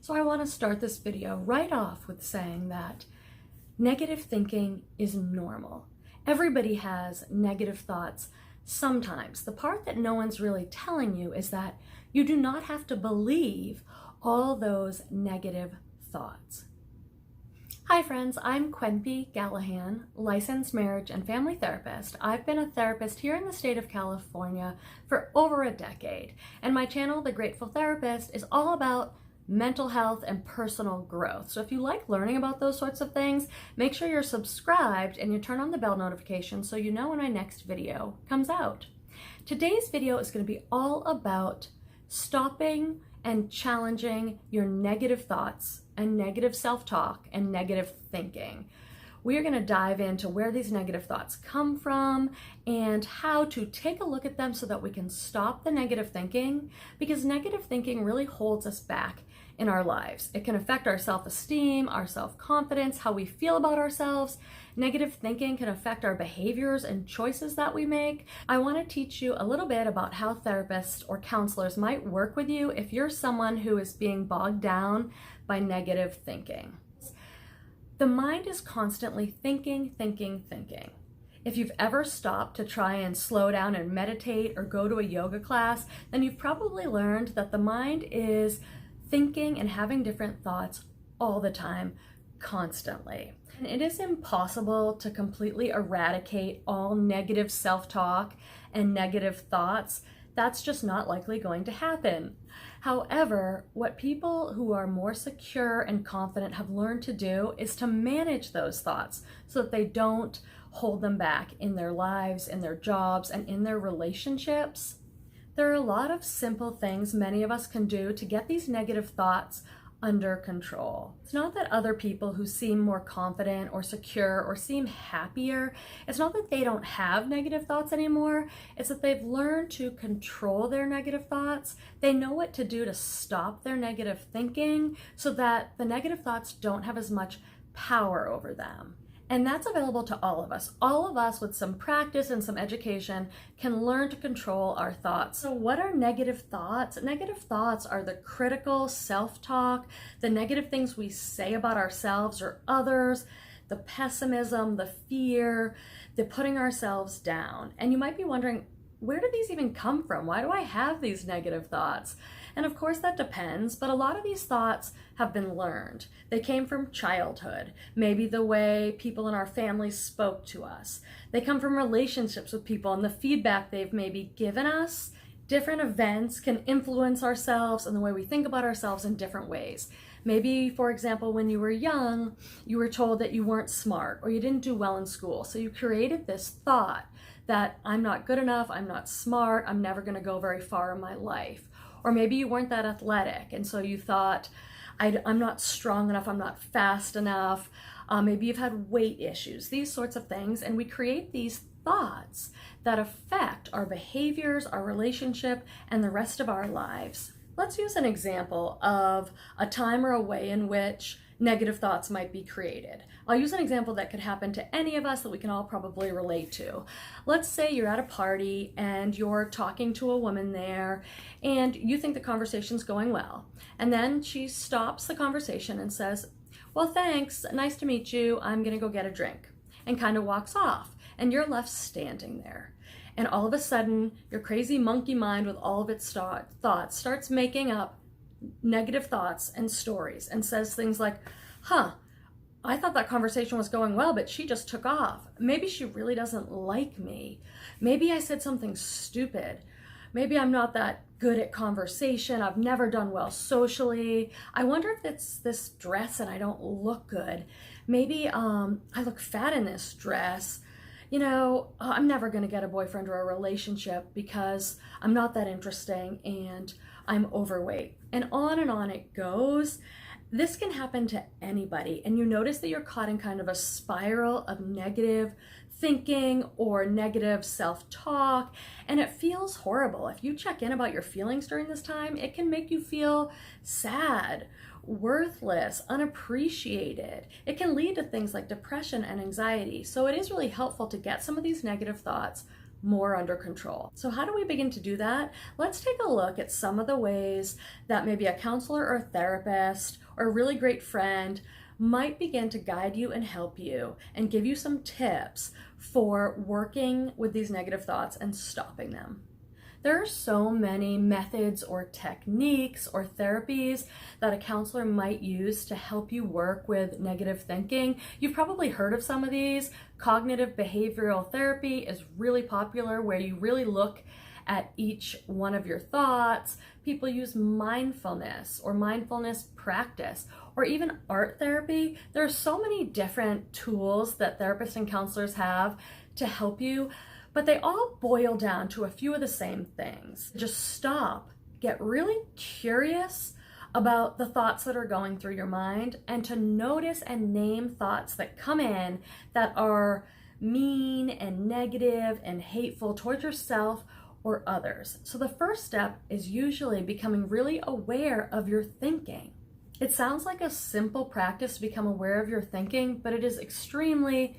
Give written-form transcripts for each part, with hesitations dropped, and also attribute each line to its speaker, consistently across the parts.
Speaker 1: So I want to start this video right off with saying that negative thinking is normal. Everybody has negative thoughts sometimes. The part that no one's really telling you is that you do not have to believe all those negative thoughts. Hi friends, I'm Quenpy Gallahan, licensed marriage and family therapist. I've been a therapist here in the state of California for over a decade, and my channel, The Grateful Therapist, is all about mental health and personal growth. So if you like learning about those sorts of things, make sure you're subscribed and you turn on the bell notification so you know when my next video comes out. Today's video is going to be all about stopping and challenging your negative thoughts and negative self-talk and negative thinking. We are going to dive into where these negative thoughts come from and how to take a look at them so that we can stop the negative thinking, because negative thinking really holds us back in our lives. It can affect our self-esteem, our self-confidence, how we feel about ourselves. Negative thinking can affect our behaviors and choices that we make. I want to teach you a little bit about how therapists or counselors might work with you if you're someone who is being bogged down by negative thinking. The mind is constantly thinking. If you've ever stopped to try and slow down and meditate or go to a yoga class, then you've probably learned that the mind is thinking and having different thoughts all the time, constantly. And it is impossible to completely eradicate all negative self-talk and negative thoughts. That's just not likely going to happen. However, what people who are more secure and confident have learned to do is to manage those thoughts so that they don't hold them back in their lives, in their jobs, and in their relationships. There are a lot of simple things many of us can do to get these negative thoughts under control. It's not that other people who seem more confident or secure or seem happier, it's not that they don't have negative thoughts anymore, it's that they've learned to control their negative thoughts. They know what to do to stop their negative thinking so that the negative thoughts don't have as much power over them. And that's available to all of us. All of us with some practice and some education can learn to control our thoughts. So what are negative thoughts? Negative thoughts are the critical self-talk, the negative things we say about ourselves or others, the pessimism, the fear, the putting ourselves down. And you might be wondering, where do these even come from? Why do I have these negative thoughts? And of course that depends, but a lot of these thoughts have been learned. They came from childhood, maybe the way people in our families spoke to us. They come from relationships with people and the feedback they've maybe given us. Different events can influence ourselves and the way we think about ourselves in different ways. Maybe, for example, when you were young, you were told that you weren't smart or you didn't do well in school. So you created this thought that I'm not good enough, I'm not smart, I'm never going to go very far in my life. Or maybe you weren't that athletic, and so you thought, I'm not strong enough, I'm not fast enough. Maybe you've had weight issues, these sorts of things, and we create these thoughts that affect our behaviors, our relationship, and the rest of our lives. Let's use an example of a time or a way in which negative thoughts might be created. I'll use an example that could happen to any of us that we can all probably relate to. Let's say you're at a party and you're talking to a woman there and you think the conversation's going well. And then she stops the conversation and says, well, thanks, nice to meet you, I'm gonna go get a drink, and kind of walks off. And you're left standing there. And all of a sudden, your crazy monkey mind with all of its thoughts starts making up negative thoughts and stories and says things like, I thought that conversation was going well, but she just took off. Maybe she really doesn't like me. Maybe I said something stupid. Maybe I'm not that good at conversation. I've never done well socially. I wonder if it's this dress and I don't look good. Maybe I look fat in this dress. You know, I'm never going to get a boyfriend or a relationship because I'm not that interesting and I'm overweight. And on it goes. This can happen to anybody, and you notice that you're caught in kind of a spiral of negative thinking or negative self-talk, and it feels horrible. If you check in about your feelings during this time, it can make you feel sad, worthless, unappreciated. It can lead to things like depression and anxiety. So it is really helpful to get some of these negative thoughts more under control. So how do we begin to do that? Let's take a look at some of the ways that maybe a counselor or a therapist or a really great friend might begin to guide you and help you and give you some tips for working with these negative thoughts and stopping them. There are so many methods or techniques or therapies that a counselor might use to help you work with negative thinking. You've probably heard of some of these. Cognitive behavioral therapy is really popular, where you really look at each one of your thoughts. People use mindfulness or mindfulness practice, or even art therapy. There are so many different tools that therapists and counselors have to help you, but they all boil down to a few of the same things. Just stop, get really curious about the thoughts that are going through your mind, and to notice and name thoughts that come in that are mean and negative and hateful towards yourself or others. So the first step is usually becoming really aware of your thinking. It sounds like a simple practice to become aware of your thinking, but it is extremely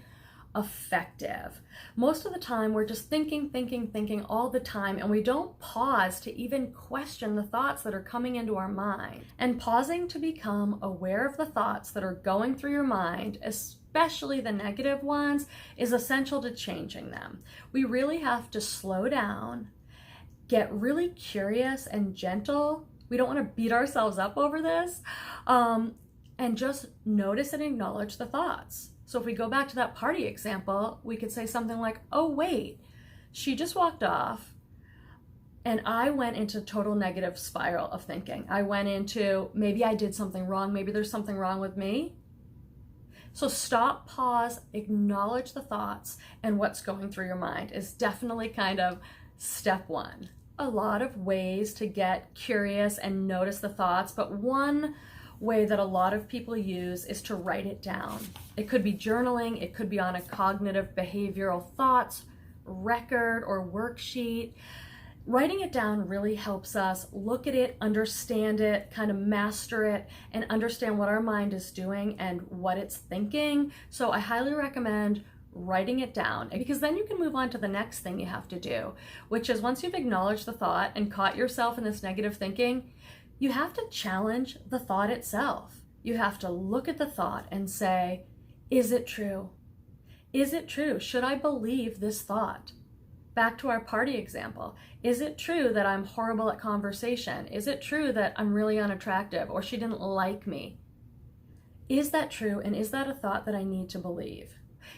Speaker 1: effective. Most of the time we're just thinking all the time, and we don't pause to even question the thoughts that are coming into our mind. And pausing to become aware of the thoughts that are going through your mind, especially the negative ones, is essential to changing them. We really have to slow down, get really curious and gentle. We don't want to beat ourselves up over this, and just notice and acknowledge the thoughts. So if we go back to that party example, we could say something like, oh wait, she just walked off and I went into total negative spiral of thinking. I went into, maybe I did something wrong, maybe there's something wrong with me. So stop, pause, acknowledge the thoughts and what's going through your mind is definitely kind of step one. A lot of ways to get curious and notice the thoughts, but one way that a lot of people use is to write it down. It could be journaling, it could be on a cognitive behavioral thoughts record or worksheet. Writing it down really helps us look at it, understand it, kind of master it, and understand what our mind is doing and what it's thinking. So I highly recommend writing it down, because then you can move on to the next thing you have to do, which is, once you've acknowledged the thought and caught yourself in this negative thinking, you have to challenge the thought itself. You have to look at the thought and say, is it true? Is it true? Should I believe this thought? Back to our party example. Is it true that I'm horrible at conversation? Is it true that I'm really unattractive, or she didn't like me? Is that true, and is that a thought that I need to believe?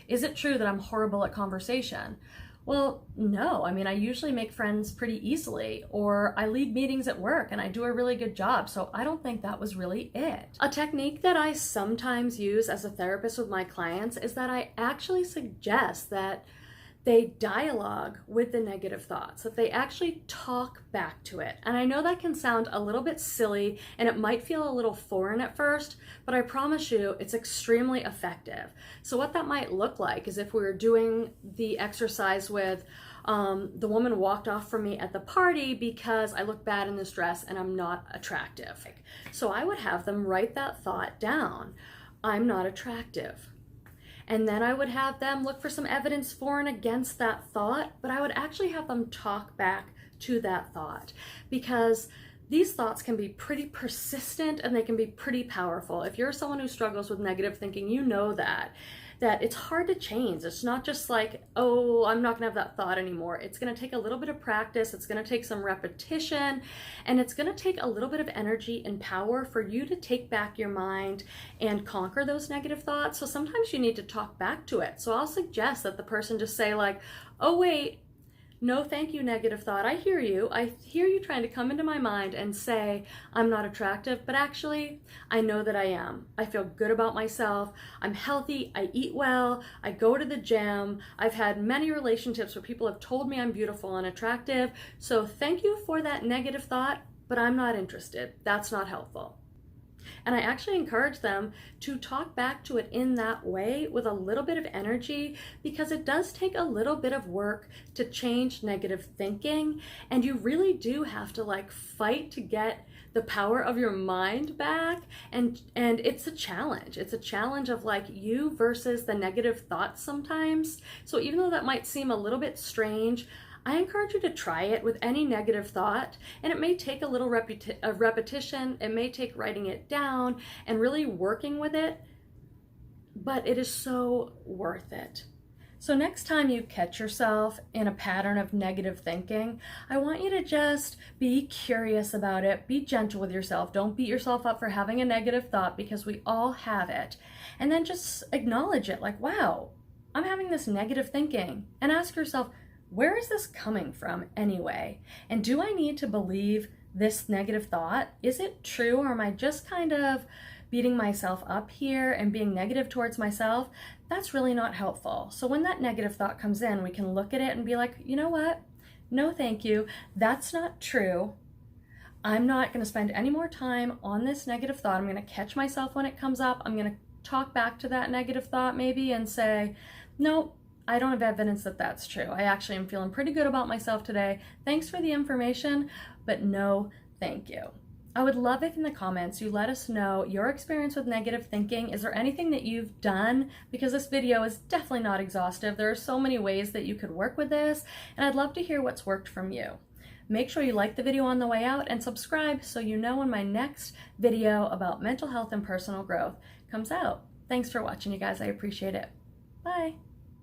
Speaker 1: Is it true that I'm horrible at conversation? Well, no. I mean, I usually make friends pretty easily, or I lead meetings at work and I do a really good job, so I don't think that was really it. A technique that I sometimes use as a therapist with my clients is that I actually suggest that they dialogue with the negative thoughts, that they actually talk back to it. And I know that can sound a little bit silly and it might feel a little foreign at first, but I promise you it's extremely effective. So what that might look like is, if we were doing the exercise with the woman walked off from me at the party because I look bad in this dress and I'm not attractive. So I would have them write that thought down. I'm not attractive. And then I would have them look for some evidence for and against that thought, but I would actually have them talk back to that thought, because these thoughts can be pretty persistent and they can be pretty powerful. If you're someone who struggles with negative thinking, you know that it's hard to change. It's not just like, oh, I'm not gonna have that thought anymore. It's gonna take a little bit of practice, it's gonna take some repetition, and it's gonna take a little bit of energy and power for you to take back your mind and conquer those negative thoughts. So sometimes you need to talk back to it. So I'll suggest that the person just say like, oh wait, no thank you, negative thought. I hear you. I hear you trying to come into my mind and say I'm not attractive, but actually I know that I am. I feel good about myself. I'm healthy. I eat well. I go to the gym. I've had many relationships where people have told me I'm beautiful and attractive. So thank you for that negative thought, but I'm not interested. That's not helpful. And I actually encourage them to talk back to it in that way with a little bit of energy, because it does take a little bit of work to change negative thinking. And you really do have to like fight to get the power of your mind back. And it's a challenge. It's a challenge of like you versus the negative thoughts sometimes. So even though that might seem a little bit strange, I encourage you to try it with any negative thought, and it may take a little repetition, it may take writing it down and really working with it, but it is so worth it. So next time you catch yourself in a pattern of negative thinking, I want you to just be curious about it, be gentle with yourself, don't beat yourself up for having a negative thought because we all have it, and then just acknowledge it like, wow, I'm having this negative thinking, and ask yourself, where is this coming from anyway? And do I need to believe this negative thought? Is it true, or am I just kind of beating myself up here and being negative towards myself? That's really not helpful. So when that negative thought comes in, we can look at it and be like, you know what? No, thank you. That's not true. I'm not going to spend any more time on this negative thought. I'm going to catch myself when it comes up. I'm going to talk back to that negative thought maybe and say, no, I don't have evidence that that's true. I actually am feeling pretty good about myself today. Thanks for the information, but no, thank you. I would love if in the comments you let us know your experience with negative thinking. Is there anything that you've done? Because this video is definitely not exhaustive. There are so many ways that you could work with this, and I'd love to hear what's worked from you. Make sure you like the video on the way out and subscribe so you know when my next video about mental health and personal growth comes out. Thanks for watching, you guys. I appreciate it. Bye.